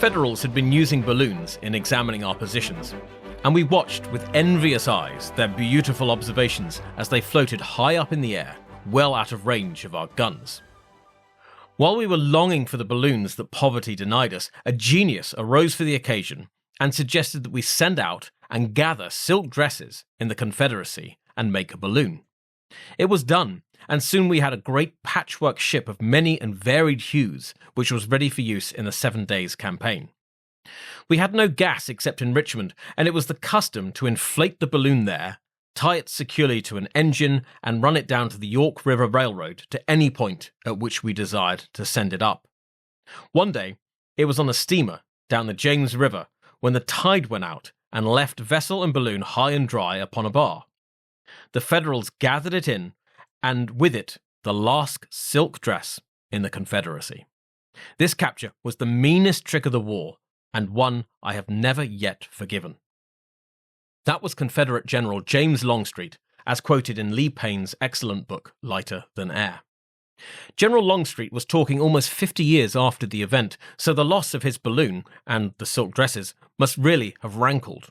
Federals had been using balloons in examining our positions, and we watched with envious eyes their beautiful observations as they floated high up in the air, well out of range of our guns. While we were longing for the balloons that poverty denied us, a genius arose for the occasion and suggested that we send out and gather silk dresses in the Confederacy and make a balloon. It was done, and soon we had a great patchwork ship of many and varied hues, which was ready for use in the 7 Days campaign. We had no gas except in Richmond, and it was the custom to inflate the balloon there, tie it securely to an engine, and run it down to the York River Railroad to any point at which we desired to send it up. One day, it was on a steamer down the James River when the tide went out and left vessel and balloon high and dry upon a bar. The Federals gathered it in, and with it, the last silk dress in the Confederacy. This capture was the meanest trick of the war, and one I have never yet forgiven. That was Confederate General James Longstreet, as quoted in Lee Payne's excellent book, Lighter Than Air. General Longstreet was talking almost 50 years after the event, so the loss of his balloon, and the silk dresses, must really have rankled.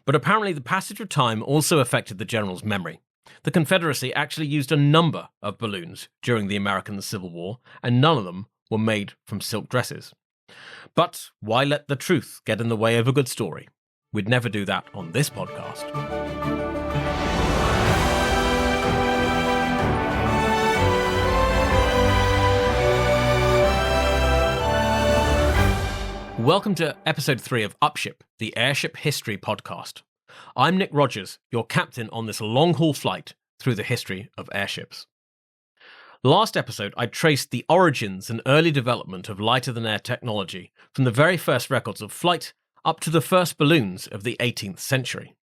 But apparently the passage of time also affected the general's memory. The Confederacy actually used a number of balloons during the American Civil War, and none of them were made from silk dresses. But why let the truth get in the way of a good story? We'd never do that on this podcast. Welcome to episode 3 of Upship, the Airship History podcast. I'm Nick Rogers, your captain on this long-haul flight through the history of airships. Last episode, I traced the origins and early development of lighter-than-air technology from the very first records of flight up to the first balloons of the 18th century.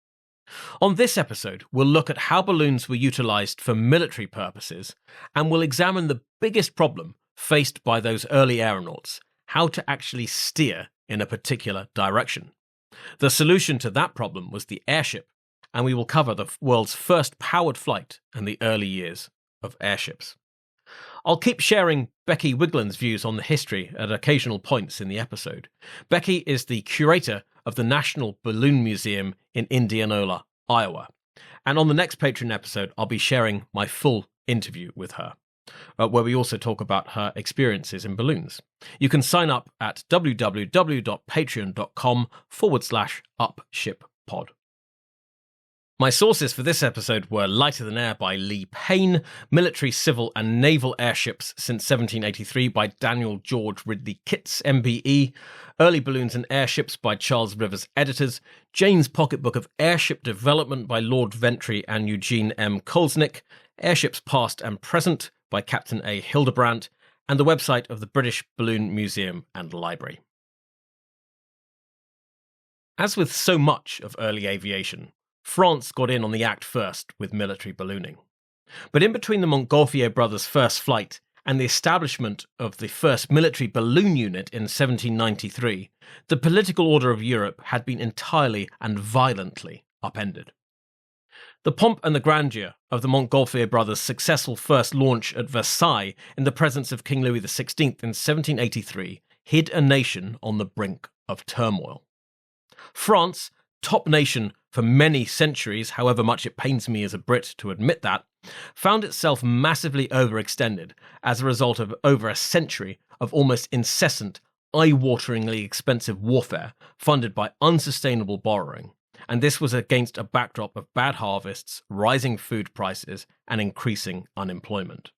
On this episode, we'll look at how balloons were utilised for military purposes, and we'll examine the biggest problem faced by those early aeronauts: how to actually steer in a particular direction. The solution to that problem was the airship, and we will cover the world's first powered flight and the early years of airships. I'll keep sharing Becky Wiglin's views on the history at occasional points in the episode. Becky is the curator of the National Balloon Museum in Indianola, Iowa. And on the next Patreon episode, I'll be sharing my full interview with her, where we also talk about her experiences in balloons. You can sign up at www.patreon.com/upshippod. My sources for this episode were Lighter Than Air by Lee Payne, Military, Civil and Naval Airships since 1783 by Daniel George Ridley Kitts, MBE, Early Balloons and Airships by Charles Rivers Editors, Jane's Pocketbook of Airship Development by Lord Ventry and Eugene M. Kolsnick, Airships Past and Present by Captain A. Hildebrandt, and the website of the British Balloon Museum and Library. As with so much of early aviation, France got in on the act first with military ballooning. But in between the Montgolfier brothers' first flight and the establishment of the first military balloon unit in 1793, the political order of Europe had been entirely and violently upended. The pomp and the grandeur of the Montgolfier brothers' successful first launch at Versailles in the presence of King Louis XVI in 1783 hid a nation on the brink of turmoil. France, top nation for many centuries, however much it pains me as a Brit to admit that, found itself massively overextended as a result of over a century of almost incessant, eye-wateringly expensive warfare funded by unsustainable borrowing. And this was against a backdrop of bad harvests, rising food prices, and increasing unemployment.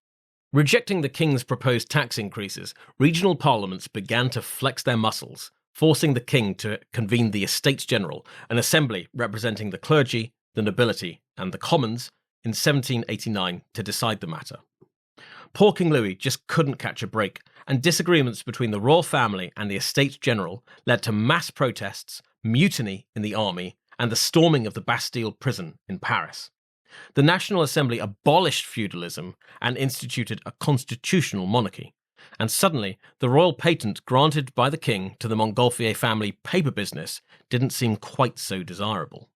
Rejecting the king's proposed tax increases, regional parliaments began to flex their muscles, forcing the king to convene the Estates General, an assembly representing the clergy, the nobility, and the commons, in 1789 to decide the matter. Poor King Louis just couldn't catch a break, and disagreements between the royal family and the Estates General led to mass protests, mutiny in the army, and the storming of the Bastille prison in Paris. The National Assembly abolished feudalism and instituted a constitutional monarchy. And suddenly, the royal patent granted by the king to the Montgolfier family paper business didn't seem quite so desirable.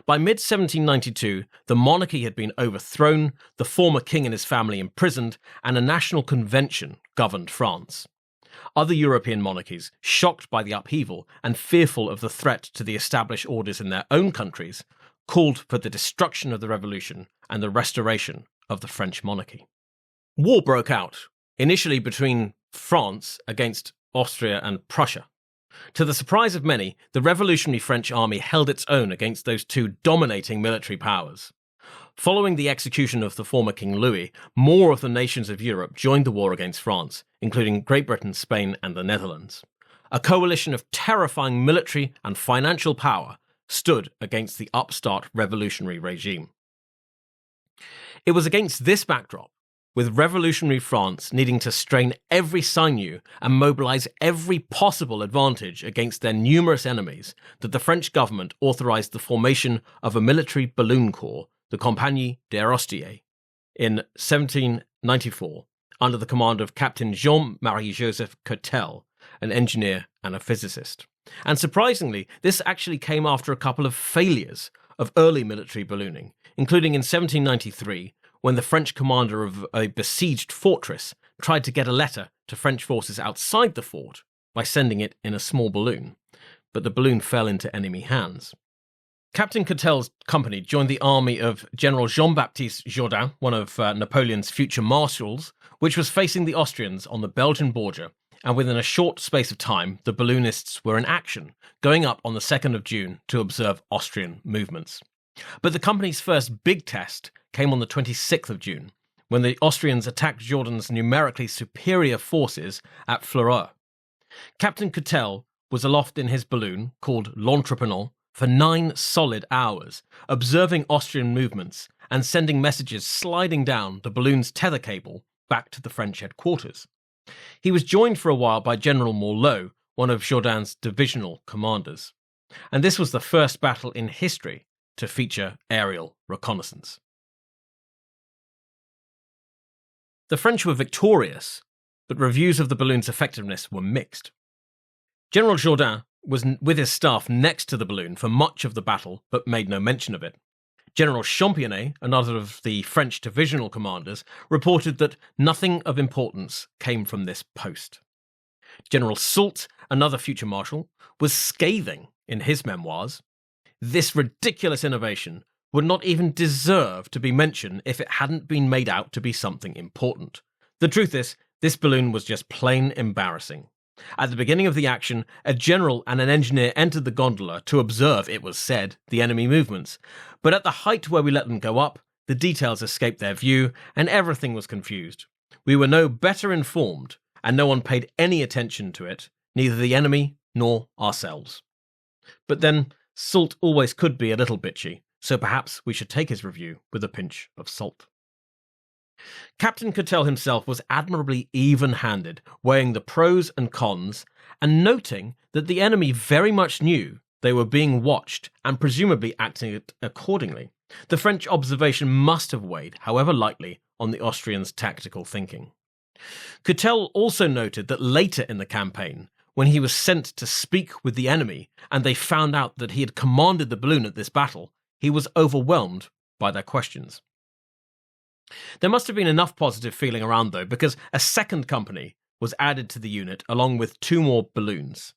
By mid-1792, the monarchy had been overthrown, the former king and his family imprisoned, and a national convention governed France. Other European monarchies, shocked by the upheaval and fearful of the threat to the established orders in their own countries, called for the destruction of the revolution and the restoration of the French monarchy. War broke out, initially between France against Austria and Prussia. To the surprise of many, the revolutionary French army held its own against those two dominating military powers. Following the execution of the former King Louis, more of the nations of Europe joined the war against France, including Great Britain, Spain, and the Netherlands. A coalition of terrifying military and financial power stood against the upstart revolutionary regime. It was against this backdrop, with revolutionary France needing to strain every sinew and mobilize every possible advantage against their numerous enemies, that the French government authorized the formation of a military balloon corps, the Compagnie d'Aerostie, in 1794, under the command of Captain Jean-Marie-Joseph Courtel, an engineer and a physicist. And surprisingly, this actually came after a couple of failures of early military ballooning, including in 1793, when the French commander of a besieged fortress tried to get a letter to French forces outside the fort by sending it in a small balloon, but the balloon fell into enemy hands. Captain Courtel's company joined the army of General Jean-Baptiste Jourdan, one of Napoleon's future marshals, which was facing the Austrians on the Belgian border, and within a short space of time, the balloonists were in action, going up on the 2nd of June to observe Austrian movements. But the company's first big test came on the 26th of June, when the Austrians attacked Jourdan's numerically superior forces at Fleurus. Captain Courtel was aloft in his balloon, called l'Entreprenant, for 9 solid hours, observing Austrian movements and sending messages sliding down the balloon's tether cable back to the French headquarters. He was joined for a while by General Morlot, one of Jourdan's divisional commanders. And this was the first battle in history to feature aerial reconnaissance. The French were victorious, but reviews of the balloon's effectiveness were mixed. General Jourdan was with his staff next to the balloon for much of the battle, but made no mention of it. General Championnet, another of the French divisional commanders, reported that nothing of importance came from this post. General Soult, another future marshal, was scathing in his memoirs. This ridiculous innovation would not even deserve to be mentioned if it hadn't been made out to be something important. The truth is, this balloon was just plain embarrassing. At the beginning of the action, a general and an engineer entered the gondola to observe, it was said, the enemy movements. But at the height where we let them go up, the details escaped their view, and everything was confused. We were no better informed, and no one paid any attention to it, neither the enemy nor ourselves. But then, Soult always could be a little bitchy, so perhaps we should take his review with a pinch of salt. Captain Courtel himself was admirably even-handed, weighing the pros and cons, and noting that the enemy very much knew they were being watched and presumably acting accordingly. The French observation must have weighed, however lightly, on the Austrians' tactical thinking. Courtel also noted that later in the campaign, when he was sent to speak with the enemy and they found out that he had commanded the balloon at this battle, he was overwhelmed by their questions. There must have been enough positive feeling around, though, because a second company was added to the unit along with 2 more balloons.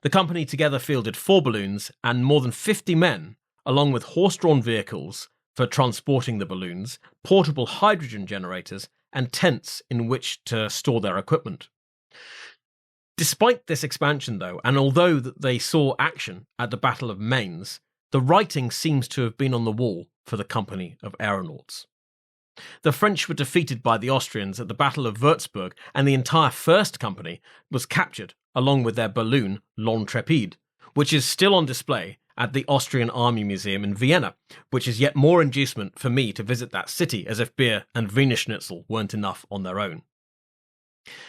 The company together fielded 4 balloons and more than 50 men, along with horse-drawn vehicles for transporting the balloons, portable hydrogen generators, and tents in which to store their equipment. Despite this expansion, though, and although they saw action at the Battle of Mainz, the writing seems to have been on the wall for the company of aeronauts. The French were defeated by the Austrians at the Battle of Würzburg, and the entire First Company was captured, along with their balloon, l'Intrépide, which is still on display at the Austrian Army Museum in Vienna, which is yet more inducement for me to visit that city, as if beer and Wiener Schnitzel weren't enough on their own.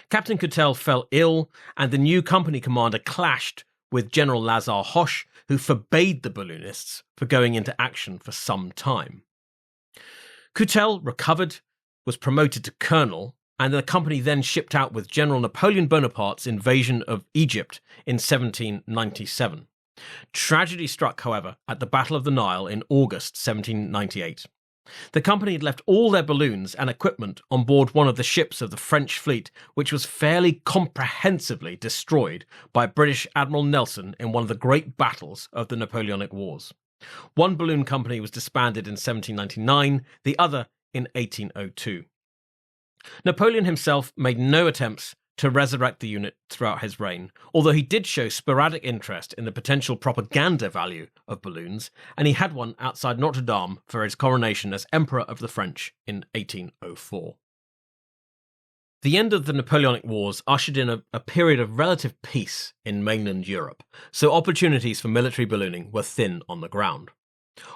Captain Courtel fell ill, and the new company commander clashed with General Lazare Hoche, who forbade the balloonists for going into action for some time. Courtel recovered, was promoted to colonel, and the company then shipped out with General Napoleon Bonaparte's invasion of Egypt in 1797. Tragedy struck, however, at the Battle of the Nile in August 1798. The company had left all their balloons and equipment on board one of the ships of the French fleet, which was fairly comprehensively destroyed by British Admiral Nelson in one of the great battles of the Napoleonic Wars. One balloon company was disbanded in 1799, the other in 1802. Napoleon himself made no attempts to resurrect the unit throughout his reign, although he did show sporadic interest in the potential propaganda value of balloons, and he had one outside Notre Dame for his coronation as Emperor of the French in 1804. The end of the Napoleonic Wars ushered in a period of relative peace in mainland Europe, so opportunities for military ballooning were thin on the ground.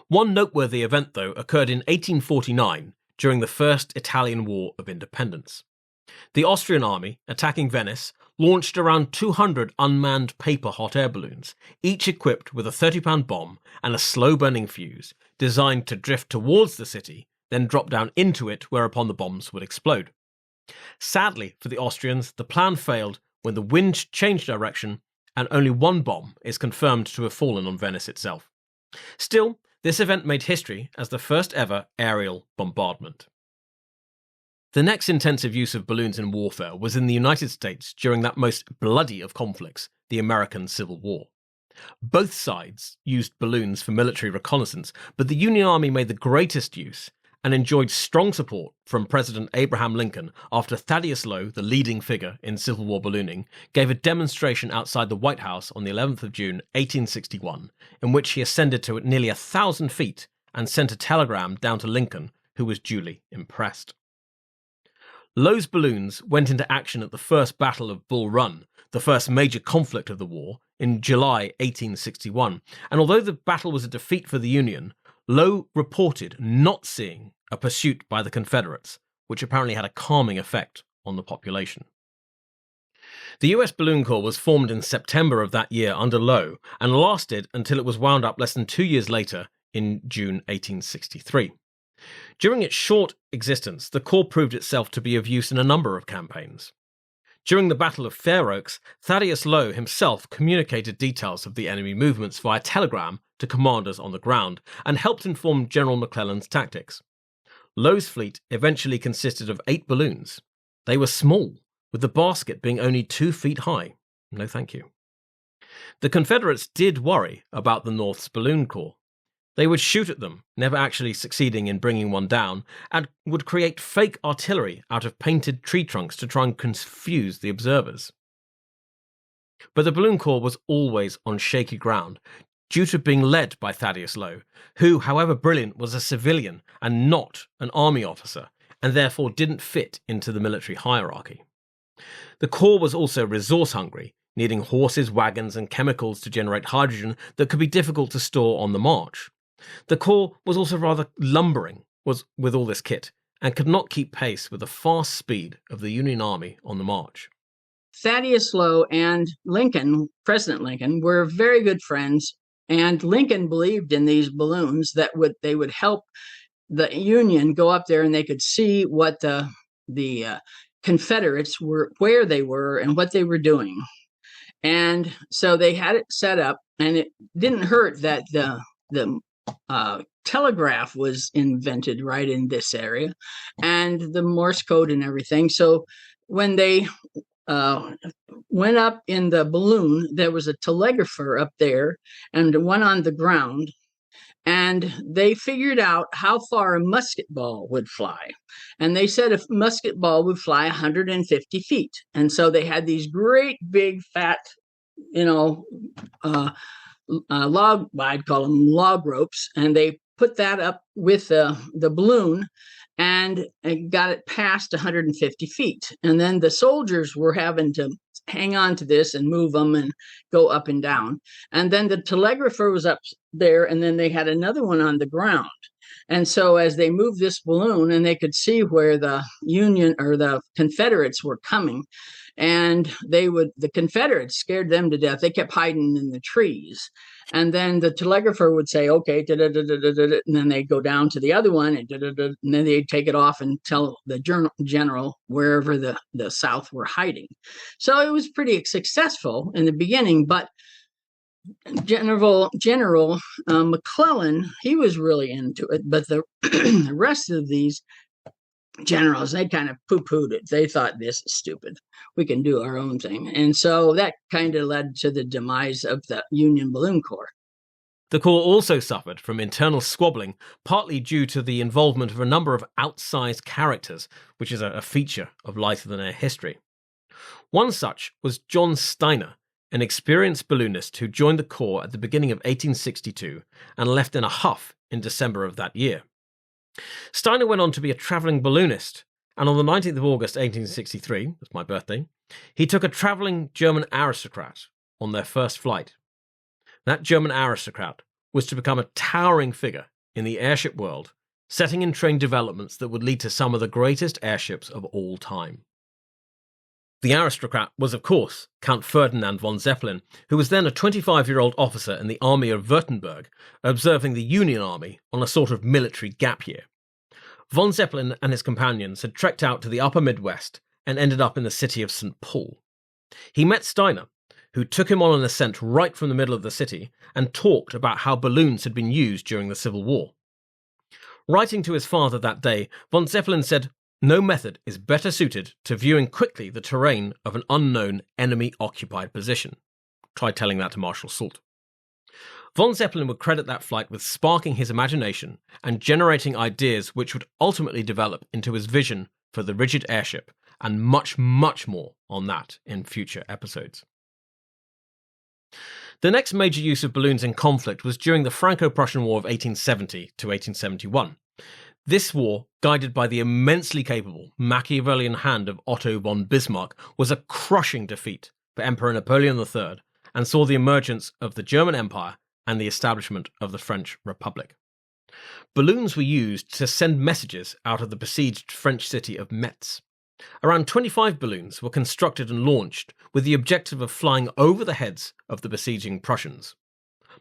One noteworthy event, though, occurred in 1849 during the First Italian War of Independence. The Austrian army, attacking Venice, launched around 200 unmanned paper hot air balloons, each equipped with a 30-pound bomb and a slow-burning fuse, designed to drift towards the city, then drop down into it, whereupon the bombs would explode. Sadly for the Austrians, the plan failed when the wind changed direction, and only one bomb is confirmed to have fallen on Venice itself. Still, this event made history as the first ever aerial bombardment. The next intensive use of balloons in warfare was in the United States during that most bloody of conflicts, the American Civil War. Both sides used balloons for military reconnaissance, but the Union Army made the greatest use and enjoyed strong support from President Abraham Lincoln after Thaddeus Lowe, the leading figure in Civil War ballooning, gave a demonstration outside the White House on the 11th of June, 1861, in which he ascended to nearly 1,000 feet and sent a telegram down to Lincoln, who was duly impressed. Lowe's balloons went into action at the First Battle of Bull Run, the first major conflict of the war, in July 1861, and although the battle was a defeat for the Union, Lowe reported not seeing a pursuit by the Confederates, which apparently had a calming effect on the population. The US Balloon Corps was formed in September of that year under Lowe and lasted until it was wound up less than 2 years later in June 1863. During its short existence, the Corps proved itself to be of use in a number of campaigns. During the Battle of Fair Oaks, Thaddeus Lowe himself communicated details of the enemy movements via telegram to commanders on the ground and helped inform General McClellan's tactics. Lowe's fleet eventually consisted of 8 balloons. They were small, with the basket being only 2 feet high. No thank you. The Confederates did worry about the North's Balloon Corps. They would shoot at them, never actually succeeding in bringing one down, and would create fake artillery out of painted tree trunks to try and confuse the observers. But the Balloon Corps was always on shaky ground, due to being led by Thaddeus Lowe, who, however brilliant, was a civilian and not an army officer, and therefore didn't fit into the military hierarchy. The Corps was also resource-hungry, needing horses, wagons, and chemicals to generate hydrogen that could be difficult to store on the march. The Corps was also rather lumbering with all this kit, and could not keep pace with the fast speed of the Union Army on the march. Thaddeus Lowe and Lincoln, President Lincoln, were very good friends, and Lincoln believed in these balloons that they would help the Union go up there and they could see what the Confederates were, where they were, and what they were doing. And so they had it set up, and it didn't hurt that the telegraph was invented right in this area, and the Morse code and everything. So when they went up in the balloon, there was a telegrapher up there and one on the ground, and they figured out how far a musket ball would fly. And they said a musket ball would fly 150 feet. And so they had these great big fat, log, I'd call them log ropes, and they put that up with the balloon and got it past 150 feet. And then the soldiers were having to hang on to this and move them and go up and down. And then the telegrapher was up there, and then they had another one on the ground. And so as they moved this balloon, and they could see where the Union or the Confederates were coming, and the Confederates scared them to death. They kept hiding in the trees. And then the telegrapher would say, okay, and then they'd go down to the other one, and then they'd take it off and tell the general wherever the South were hiding. So it was pretty successful in the beginning, but General McClellan, he was really into it, but the the rest of these generals, they kind of poo-pooed it. They thought, this is stupid. We can do our own thing. And so that kind of led to the demise of the Union Balloon Corps. The Corps also suffered from internal squabbling, partly due to the involvement of a number of outsized characters, which is a feature of lighter-than-air history. One such was John Steiner, an experienced balloonist who joined the Corps at the beginning of 1862 and left in a huff in December of that year. Steiner went on to be a travelling balloonist, and on the 19th of August 1863, that's my birthday, he took a travelling German aristocrat on their first flight. That German aristocrat was to become a towering figure in the airship world, setting in train developments that would lead to some of the greatest airships of all time. The aristocrat was, of course, Count Ferdinand von Zeppelin, who was then a 25-year-old officer in the army of Württemberg, observing the Union Army on a sort of military gap year. Von Zeppelin and his companions had trekked out to the upper Midwest and ended up in the city of St. Paul. He met Steiner, who took him on an ascent right from the middle of the city and talked about how balloons had been used during the Civil War. Writing to his father that day, von Zeppelin said, "No method is better suited to viewing quickly the terrain of an unknown enemy-occupied position." Try telling that to Marshal Soult. Von Zeppelin would credit that flight with sparking his imagination and generating ideas which would ultimately develop into his vision for the rigid airship, and much, much more on that in future episodes. The next major use of balloons in conflict was during the Franco-Prussian War of 1870 to 1871. This war, guided by the immensely capable Machiavellian hand of Otto von Bismarck, was a crushing defeat for Emperor Napoleon III and saw the emergence of the German Empire and the establishment of the French Republic. Balloons were used to send messages out of the besieged French city of Metz. Around 25 balloons were constructed and launched with the objective of flying over the heads of the besieging Prussians.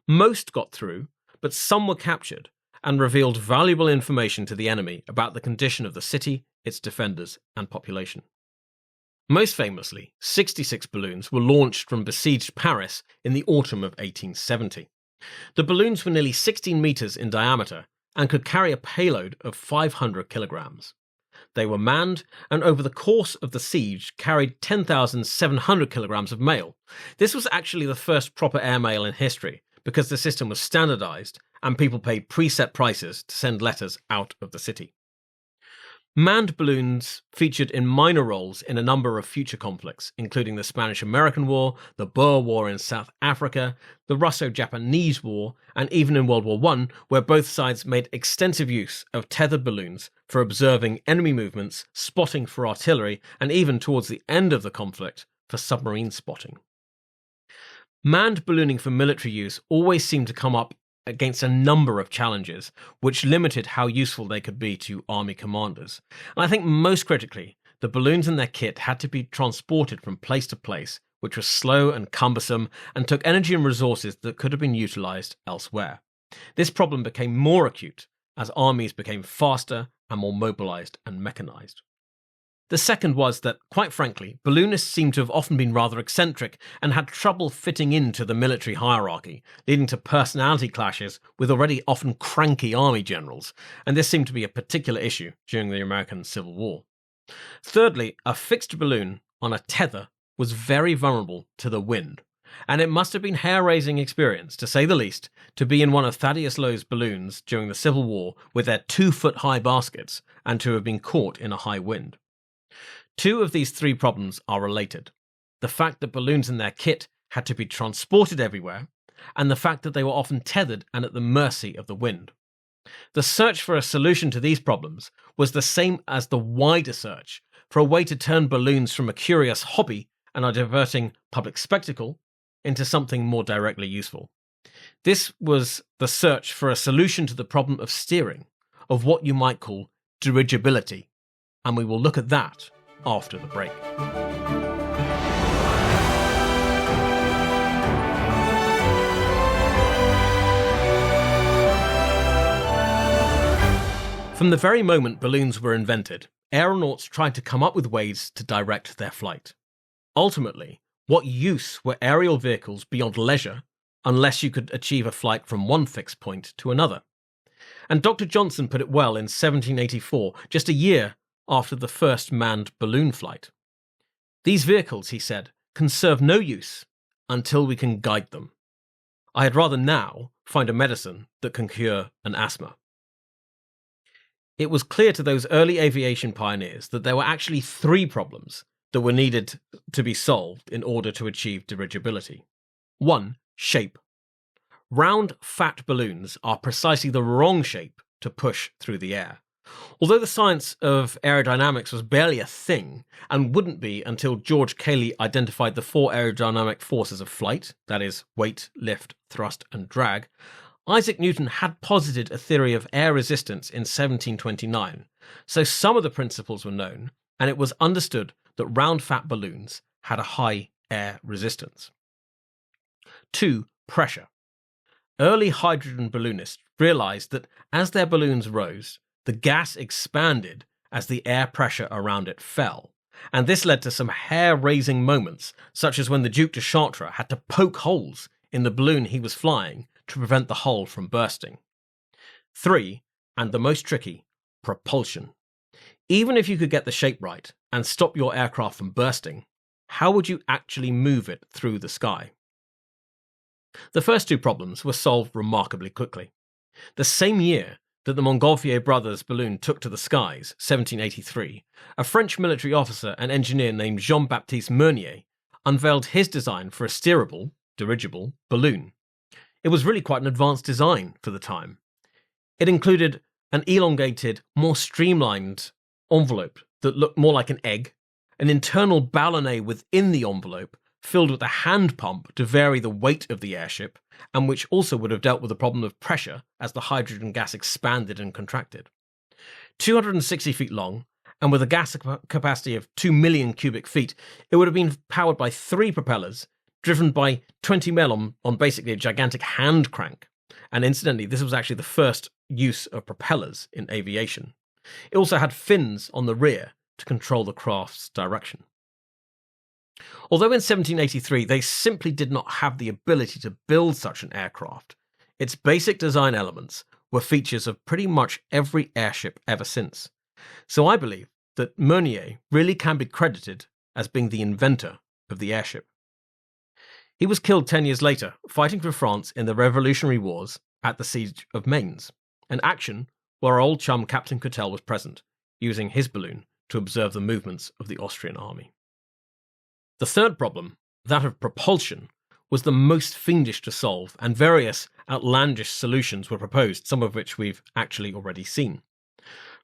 Most got through, but some were captured and revealed valuable information to the enemy about the condition of the city, its defenders, and population. Most famously, 66 balloons were launched from besieged Paris in the autumn of 1870. The balloons were nearly 16 metres in diameter and could carry a payload of 500 kilograms. They were manned and over the course of the siege carried 10,700 kilograms of mail. This was actually the first proper airmail in history because the system was standardized and people paid preset prices to send letters out of the city. Manned balloons featured in minor roles in a number of future conflicts, including the Spanish-American War, the Boer War in South Africa, the Russo-Japanese War, and even in World War I, where both sides made extensive use of tethered balloons for observing enemy movements, spotting for artillery, and even towards the end of the conflict for submarine spotting. Manned ballooning for military use always seemed to come up against a number of challenges, which limited how useful they could be to army commanders. And I think most critically, the balloons and their kit had to be transported from place to place, which was slow and cumbersome and took energy and resources that could have been utilised elsewhere. This problem became more acute as armies became faster and more mobilised and mechanised. The second was that, quite frankly, balloonists seemed to have often been rather eccentric and had trouble fitting into the military hierarchy, leading to personality clashes with already often cranky army generals, and this seemed to be a particular issue during the American Civil War. Thirdly, a fixed balloon on a tether was very vulnerable to the wind, and it must have been hair-raising experience, to say the least, to be in one of Thaddeus Lowe's balloons during the Civil War with their 2-foot-high baskets and to have been caught in a high wind. Two of these three problems are related: the fact that balloons and their kit had to be transported everywhere, and the fact that they were often tethered and at the mercy of the wind. The search for a solution to these problems was the same as the wider search for a way to turn balloons from a curious hobby and a diverting public spectacle into something more directly useful. This was the search for a solution to the problem of steering, of what you might call dirigibility, and we will look at that after the break. From the very moment balloons were invented, aeronauts tried to come up with ways to direct their flight. Ultimately, what use were aerial vehicles beyond leisure unless you could achieve a flight from one fixed point to another. And Dr. Johnson put it well in 1784, just a year after the first manned balloon flight. These vehicles, he said, can serve no use until we can guide them. I had rather now find a medicine that can cure an asthma. It was clear to those early aviation pioneers that there were actually three problems that were needed to be solved in order to achieve dirigibility. 1. Shape. Round, fat balloons are precisely the wrong shape to push through the air. Although the science of aerodynamics was barely a thing, and wouldn't be until George Cayley identified the four aerodynamic forces of flight, that is, weight, lift, thrust, and drag, Isaac Newton had posited a theory of air resistance in 1729, so some of the principles were known, and it was understood that round fat balloons had a high air resistance. 2. Pressure. Early hydrogen balloonists realized that as their balloons rose, the gas expanded as the air pressure around it fell, and this led to some hair-raising moments, such as when the Duc de Chartres had to poke holes in the balloon he was flying to prevent the hull from bursting. 3, and the most tricky, propulsion. Even if you could get the shape right and stop your aircraft from bursting, how would you actually move it through the sky? The first two problems were solved remarkably quickly. The same year that the Montgolfier brothers' balloon took to the skies, 1783, a French military officer and engineer named Jean-Baptiste Meunier unveiled his design for a steerable, dirigible balloon. It was really quite an advanced design for the time. It included an elongated, more streamlined envelope that looked more like an egg, an internal ballonnet within the envelope filled with a hand pump to vary the weight of the airship, and which also would have dealt with the problem of pressure as the hydrogen gas expanded and contracted. 260 feet long, and with a gas capacity of 2 million cubic feet, it would have been powered by 3 propellers, driven by 20 men on basically a gigantic hand crank. And incidentally, this was actually the first use of propellers in aviation. It also had fins on the rear to control the craft's direction. Although in 1783 they simply did not have the ability to build such an aircraft, its basic design elements were features of pretty much every airship ever since. So I believe that Meunier really can be credited as being the inventor of the airship. He was killed 10 years later, fighting for France in the Revolutionary Wars at the Siege of Mainz, an action where our old chum Captain Cottel was present, using his balloon to observe the movements of the Austrian army. The third problem, that of propulsion, was the most fiendish to solve, and various outlandish solutions were proposed, some of which we've actually already seen.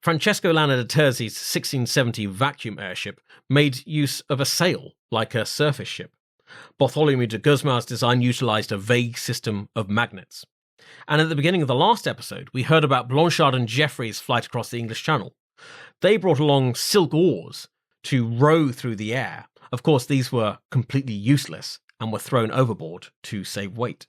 Francesco Lana de Terzi's 1670 vacuum airship made use of a sail, like a surface ship. Bartholomew de Guzman's design utilised a vague system of magnets. And at the beginning of the last episode, we heard about Blanchard and Jeffrey's flight across the English Channel. They brought along silk oars to row through the air. Of course, these were completely useless and were thrown overboard to save weight.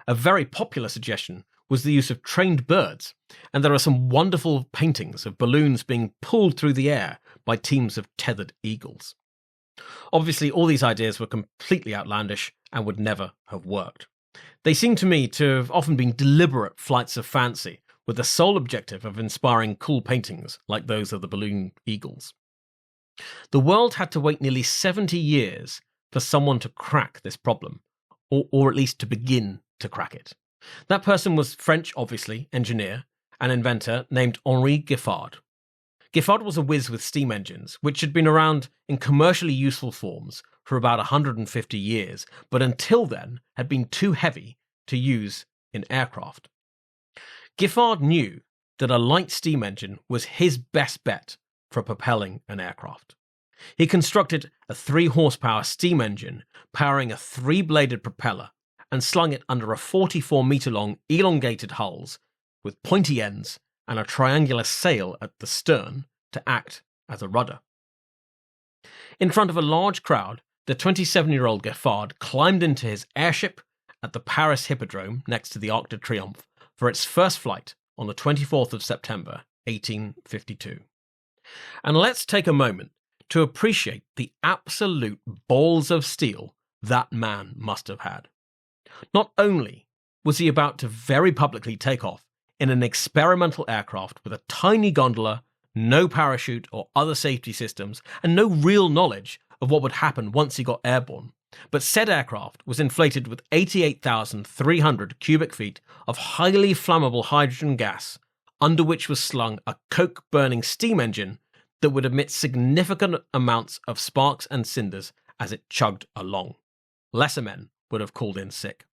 A very popular suggestion was the use of trained birds, and there are some wonderful paintings of balloons being pulled through the air by teams of tethered eagles. Obviously, all these ideas were completely outlandish and would never have worked. They seem to me to have often been deliberate flights of fancy, with the sole objective of inspiring cool paintings like those of the balloon eagles. The world had to wait nearly 70 years for someone to crack this problem, or at least to begin to crack it. That person was French, obviously, engineer and inventor named Henri Giffard. Giffard was a whiz with steam engines, which had been around in commercially useful forms for about 150 years, but until then had been too heavy to use in aircraft. Giffard knew that a light steam engine was his best bet for propelling an aircraft. He constructed a 3-horsepower steam engine powering a 3-bladed propeller and slung it under a 44-metre-long elongated hulls with pointy ends and a triangular sail at the stern to act as a rudder. In front of a large crowd, the 27-year-old Giffard climbed into his airship at the Paris Hippodrome next to the Arc de Triomphe for its first flight on the 24th of September, 1852. And let's take a moment to appreciate the absolute balls of steel that man must have had. Not only was he about to very publicly take off in an experimental aircraft with a tiny gondola, no parachute or other safety systems, and no real knowledge of what would happen once he got airborne, but said aircraft was inflated with 88,300 cubic feet of highly flammable hydrogen gas, under which was slung a coke-burning steam engine that would emit significant amounts of sparks and cinders as it chugged along. Lesser men would have called in sick.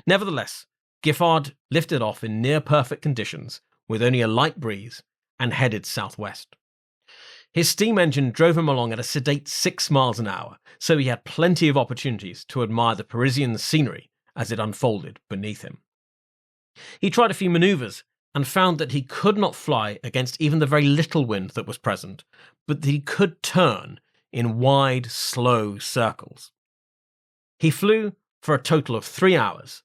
Nevertheless, Giffard lifted off in near-perfect conditions with only a light breeze and headed southwest. His steam engine drove him along at a sedate 6 miles an hour, so he had plenty of opportunities to admire the Parisian scenery as it unfolded beneath him. He tried a few manoeuvres and found that he could not fly against even the very little wind that was present, but that he could turn in wide, slow circles. He flew for a total of 3 hours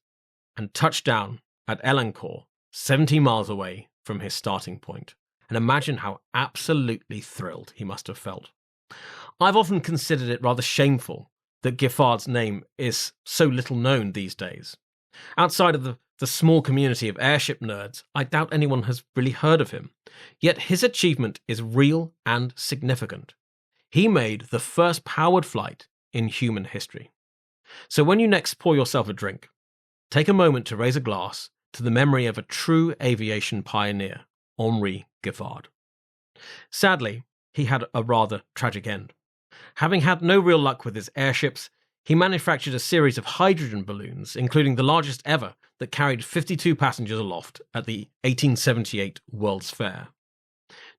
and touched down at Elancourt, 70 miles away from his starting point. And imagine how absolutely thrilled he must have felt. I've often considered it rather shameful that Giffard's name is so little known these days. Outside of the small community of airship nerds, I doubt anyone has really heard of him. Yet his achievement is real and significant. He made the first powered flight in human history. So when you next pour yourself a drink, take a moment to raise a glass to the memory of a true aviation pioneer, Henri Giffard. Sadly, he had a rather tragic end. Having had no real luck with his airships, he manufactured a series of hydrogen balloons, including the largest ever that carried 52 passengers aloft at the 1878 World's Fair.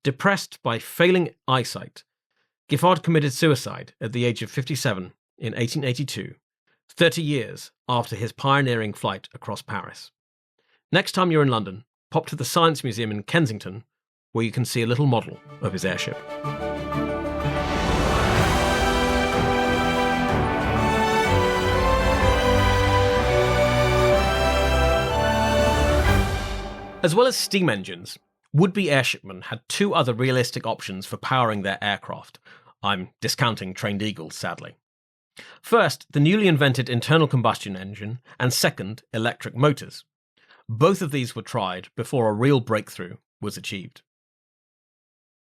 Depressed by failing eyesight, Giffard committed suicide at the age of 57 in 1882, 30 years after his pioneering flight across Paris. Next time you're in London, pop to the Science Museum in Kensington, where you can see a little model of his airship. As well as steam engines, would-be airshipmen had 2 other realistic options for powering their aircraft. I'm discounting trained eagles, sadly. First, the newly invented internal combustion engine, and second, electric motors. Both of these were tried before a real breakthrough was achieved.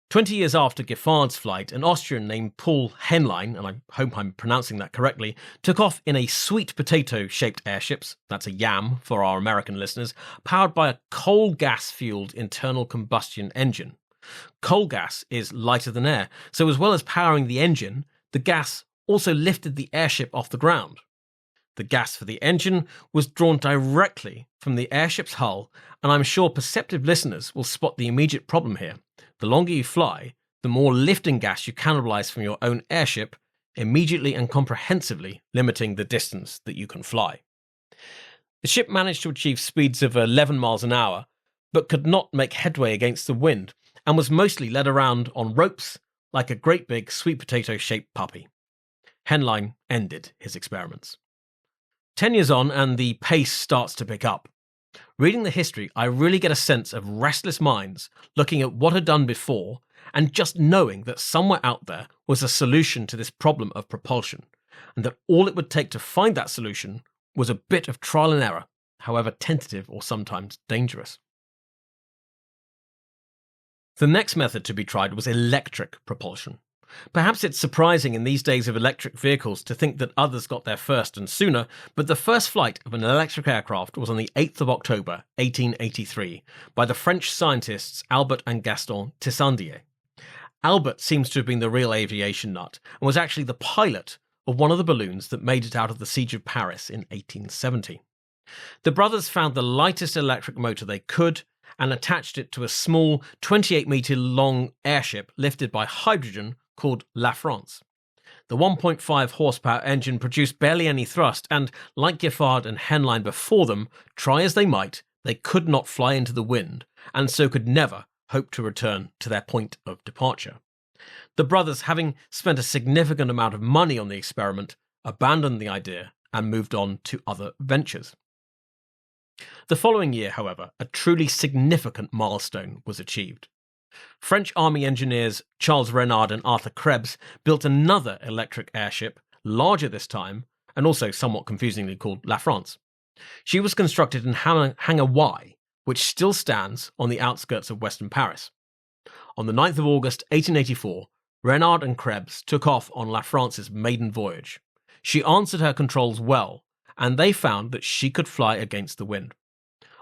20 years after Giffard's flight, an Austrian named Paul Henlein, and I hope I'm pronouncing that correctly, took off in a sweet potato-shaped airships, that's a yam for our American listeners, powered by a coal gas-fueled internal combustion engine. Coal gas is lighter than air, so as well as powering the engine, the gas also lifted the airship off the ground. The gas for the engine was drawn directly from the airship's hull, and I'm sure perceptive listeners will spot the immediate problem here. The longer you fly, the more lifting gas you cannibalize from your own airship, immediately and comprehensively limiting the distance that you can fly. The ship managed to achieve speeds of 11 miles an hour, but could not make headway against the wind, and was mostly led around on ropes like a great big sweet potato-shaped puppy. Henlein ended his experiments. 10 years on, and the pace starts to pick up. Reading the history, I really get a sense of restless minds looking at what had done before and just knowing that somewhere out there was a solution to this problem of propulsion, and that all it would take to find that solution was a bit of trial and error, however tentative or sometimes dangerous. The next method to be tried was electric propulsion. Perhaps it's surprising in these days of electric vehicles to think that others got there first and sooner, but the first flight of an electric aircraft was on the 8th of October, 1883, by the French scientists Albert and Gaston Tissandier. Albert seems to have been the real aviation nut, and was actually the pilot of one of the balloons that made it out of the Siege of Paris in 1870. The brothers found the lightest electric motor they could, and attached it to a small 28-metre-long airship lifted by hydrogen called La France. The 1.5 horsepower engine produced barely any thrust, and, like Giffard and Henlein before them, try as they might, they could not fly into the wind, and so could never hope to return to their point of departure. The brothers, having spent a significant amount of money on the experiment, abandoned the idea and moved on to other ventures. The following year, however, a truly significant milestone was achieved. French Army engineers Charles Renard and Arthur Krebs built another electric airship, larger this time, and also somewhat confusingly called La France. She was constructed in Hangar Y, which still stands on the outskirts of western Paris. On the 9th of August 1884, Renard and Krebs took off on La France's maiden voyage. She answered her controls well, and they found that she could fly against the wind.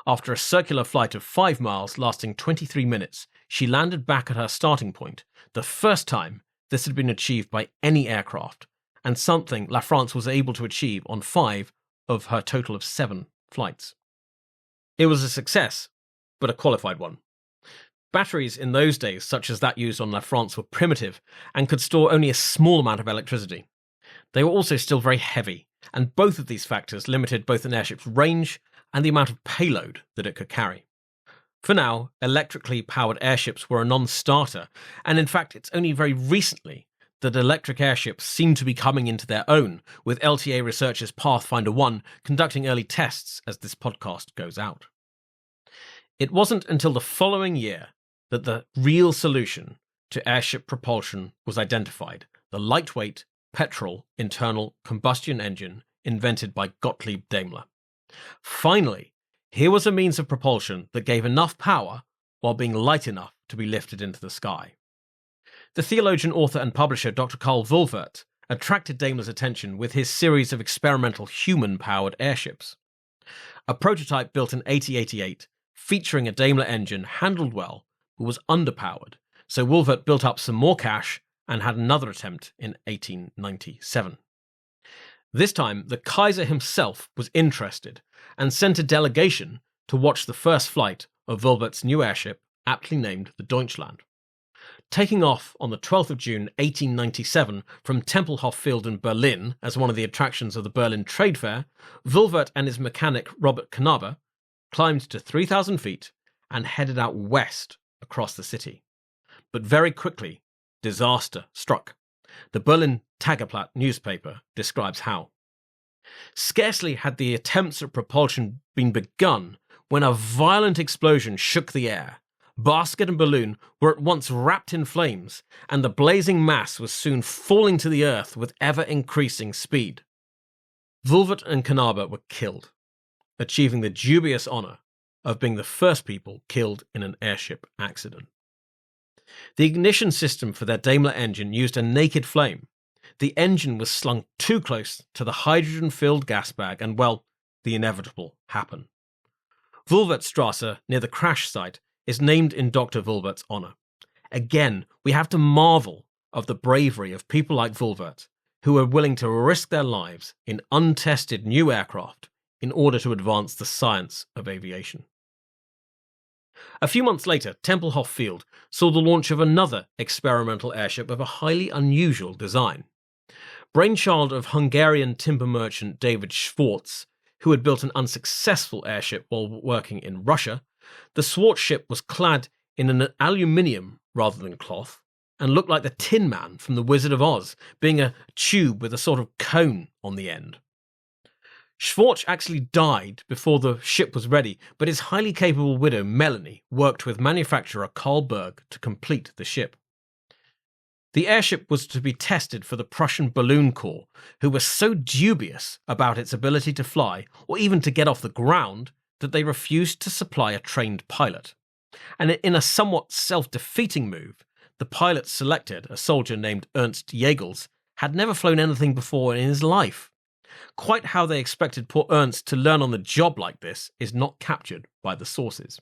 After a circular flight of 5 miles lasting 23 minutes, she landed back at her starting point, the first time this had been achieved by any aircraft, and something La France was able to achieve on 5 of her total of 7 flights. It was a success, but a qualified one. Batteries in those days, such as that used on La France, were primitive and could store only a small amount of electricity. They were also still very heavy, and both of these factors limited both an airship's range and the amount of payload that it could carry. For now, electrically powered airships were a non-starter, and in fact it's only very recently that electric airships seem to be coming into their own, with LTA researchers Pathfinder 1 conducting early tests as this podcast goes out. It wasn't until the following year that the real solution to airship propulsion was identified, the lightweight petrol internal combustion engine invented by Gottlieb Daimler. Finally, here was a means of propulsion that gave enough power while being light enough to be lifted into the sky. The theologian, author and publisher Dr. Karl Wolfert attracted Daimler's attention with his series of experimental human-powered airships. A prototype built in 1888, featuring a Daimler engine, handled well, but was underpowered, so Wolfert built up some more cash and had another attempt in 1897. This time, the Kaiser himself was interested and sent a delegation to watch the first flight of Wolfert's new airship, aptly named the Deutschland. Taking off on the 12th of June 1897 from Tempelhof Field in Berlin as one of the attractions of the Berlin Trade Fair, Wolfert and his mechanic Robert Knabe climbed to 3,000 feet and headed out west across the city. But very quickly, disaster struck. The Berlin Tageblatt newspaper describes how. Scarcely had the attempts at propulsion been begun when a violent explosion shook the air. Basket and balloon were at once wrapped in flames, and the blazing mass was soon falling to the earth with ever-increasing speed. Wolfert and Knabe were killed, achieving the dubious honour of being the first people killed in an airship accident. The ignition system for their Daimler engine used a naked flame. The engine was slung too close to the hydrogen-filled gas bag and, well, the inevitable happened. Wolfertstrasse, near the crash site, is named in Dr. Wolfert's honour. Again, we have to marvel of the bravery of people like Wolfert, who were willing to risk their lives in untested new aircraft in order to advance the science of aviation. A few months later, Tempelhof Field saw the launch of another experimental airship of a highly unusual design. Brainchild of Hungarian timber merchant David Schwartz, who had built an unsuccessful airship while working in Russia, the Schwartz ship was clad in an aluminium rather than cloth and looked like the Tin Man from The Wizard of Oz, being a tube with a sort of cone on the end. Schwartz actually died before the ship was ready, but his highly capable widow, Melanie, worked with manufacturer Karl Berg to complete the ship. The airship was to be tested for the Prussian Balloon Corps, who were so dubious about its ability to fly, or even to get off the ground, that they refused to supply a trained pilot. And in a somewhat self-defeating move, the pilot selected, a soldier named Ernst Jägels, had never flown anything before in his life. Quite how they expected poor Ernst to learn on the job like this is not captured by the sources.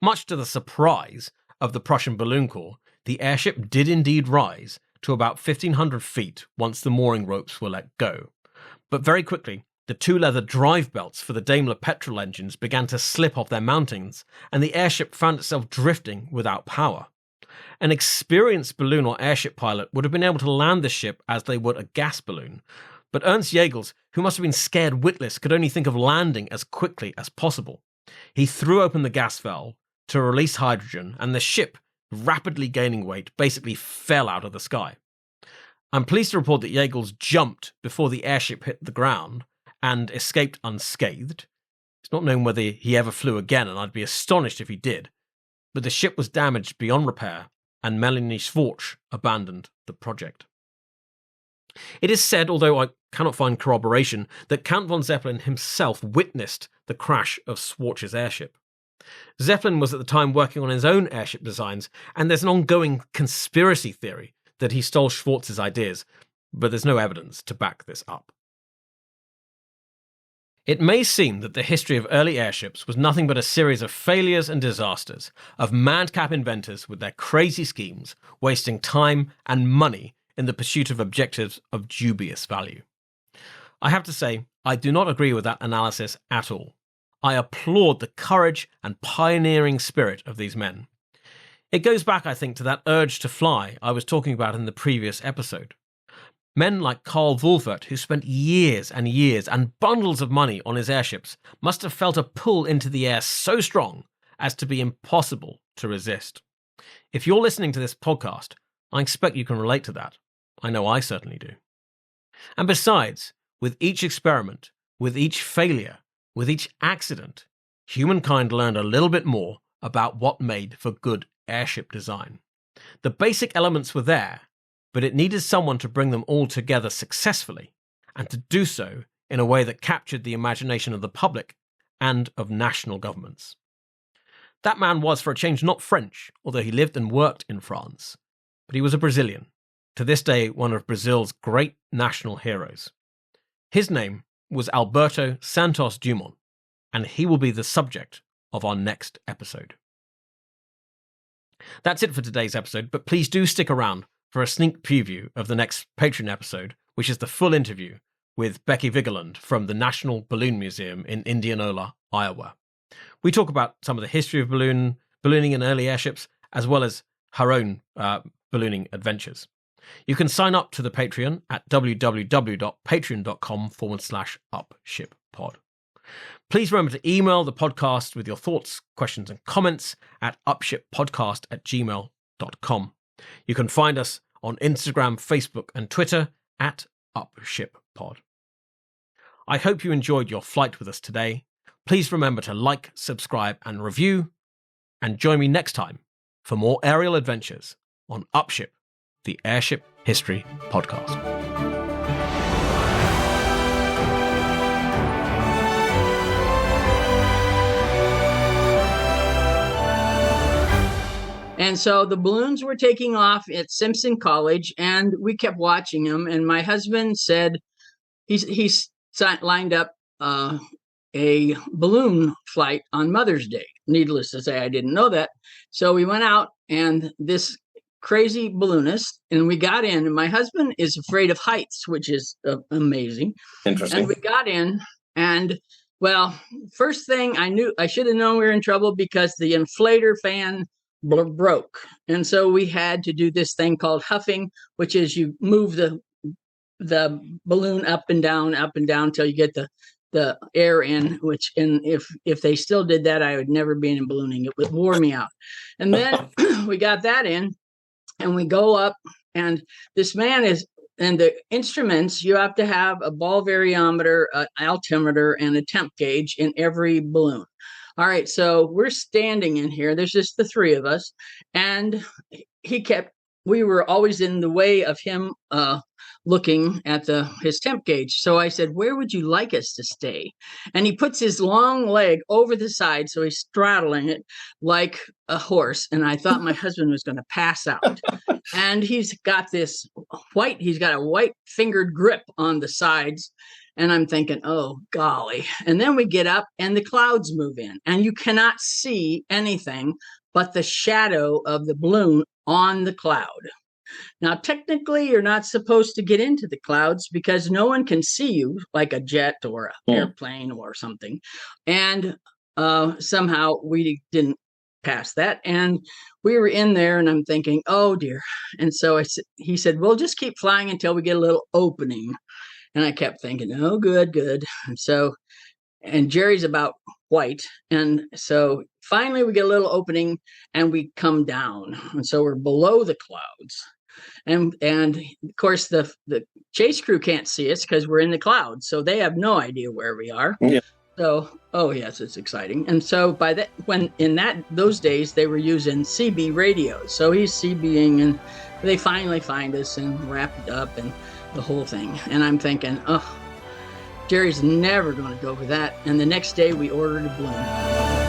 Much to the surprise of the Prussian Balloon Corps, the airship did indeed rise to about 1,500 feet once the mooring ropes were let go. But very quickly, the two leather drive belts for the Daimler petrol engines began to slip off their mountings, and the airship found itself drifting without power. An experienced balloon or airship pilot would have been able to land the ship as they would a gas balloon, but Ernst Jägels, who must have been scared witless, could only think of landing as quickly as possible. He threw open the gas valve to release hydrogen, and the ship, rapidly gaining weight, basically fell out of the sky. I'm pleased to report that Jägels jumped before the airship hit the ground and escaped unscathed. It's not known whether he ever flew again, and I'd be astonished if he did. But the ship was damaged beyond repair, and Melanie Schwartz abandoned the project. It is said, although I cannot find corroboration, that Count von Zeppelin himself witnessed the crash of Schwarz's airship. Zeppelin was at the time working on his own airship designs, and there's an ongoing conspiracy theory that he stole Schwarz's ideas, but there's no evidence to back this up. It may seem that the history of early airships was nothing but a series of failures and disasters, of madcap inventors with their crazy schemes, wasting time and money in the pursuit of objectives of dubious value. I have to say, I do not agree with that analysis at all. I applaud the courage and pioneering spirit of these men. It goes back, I think, to that urge to fly I was talking about in the previous episode. Men like Karl Wolfert, who spent years and years and bundles of money on his airships, must have felt a pull into the air so strong as to be impossible to resist. If you're listening to this podcast, I expect you can relate to that. I know I certainly do. And besides, with each experiment, with each failure, with each accident, humankind learned a little bit more about what made for good airship design. The basic elements were there, but it needed someone to bring them all together successfully, and to do so in a way that captured the imagination of the public and of national governments. That man was, for a change, not French, although he lived and worked in France, but he was a Brazilian, to this day one of Brazil's great national heroes. His name was Alberto Santos Dumont, and he will be the subject of our next episode. That's it for today's episode, but please do stick around for a sneak preview of the next Patreon episode, which is the full interview with Becky Vigeland from the National Balloon Museum in Indianola, Iowa. We talk about some of the history of ballooning and early airships, as well as her own ballooning adventures. You can sign up to the Patreon at www.patreon.com/upshippod. Please remember to email the podcast with your thoughts, questions, and comments at upshippodcast@gmail.com. You can find us on Instagram, Facebook, and Twitter at upshippod. I hope you enjoyed your flight with us today. Please remember to like, subscribe, and review, and join me next time for more aerial adventures on Upship, the Airship History Podcast. And so the balloons were taking off at Simpson College, and we kept watching them. And my husband said he's lined up a balloon flight on Mother's Day. Needless to say, I didn't know that. So we went out, and this crazy balloonist, and we got in. And my husband is afraid of heights, which is amazing. Interesting. And we got in, and well, first thing I should have known we were in trouble because the inflator fan broke, and so we had to do this thing called huffing, which is you move the balloon up and down till you get the air in. And if they still did that, I would never be in ballooning. It would wore me out. And then we got that in, and we go up, and this man is. And the instruments, you have to have a ball variometer, an altimeter, and a temp gauge in every balloon. All right, so we're standing in here. There's just the three of us. And we were always in the way of him looking at his temp gauge. So I said, "Where would you like us to stay?" And he puts his long leg over the side, so he's straddling it like a horse. And I thought my husband was going to pass out. And he's got a white fingered grip on the sides. And I'm thinking, oh, golly. And then we get up and the clouds move in, and you cannot see anything but the shadow of the balloon on the cloud. Now, technically, you're not supposed to get into the clouds because no one can see you like a jet or an airplane or something. And somehow we didn't pass that. And we were in there, and I'm thinking, oh, dear. And so he said, well, just keep flying until we get a little opening. And I kept thinking, oh, good. And Jerry's about white. And so finally we get a little opening and we come down. And so we're below the clouds. And of course, the chase crew can't see us because we're in the clouds. So they have no idea where we are. Yeah. So, oh, yes, it's exciting. And so those days, they were using CB radios. So he's CBing, and they finally find us and wrap it up. And the whole thing. And I'm thinking, oh, Jerry's never going to go for that. And the next day we ordered a balloon.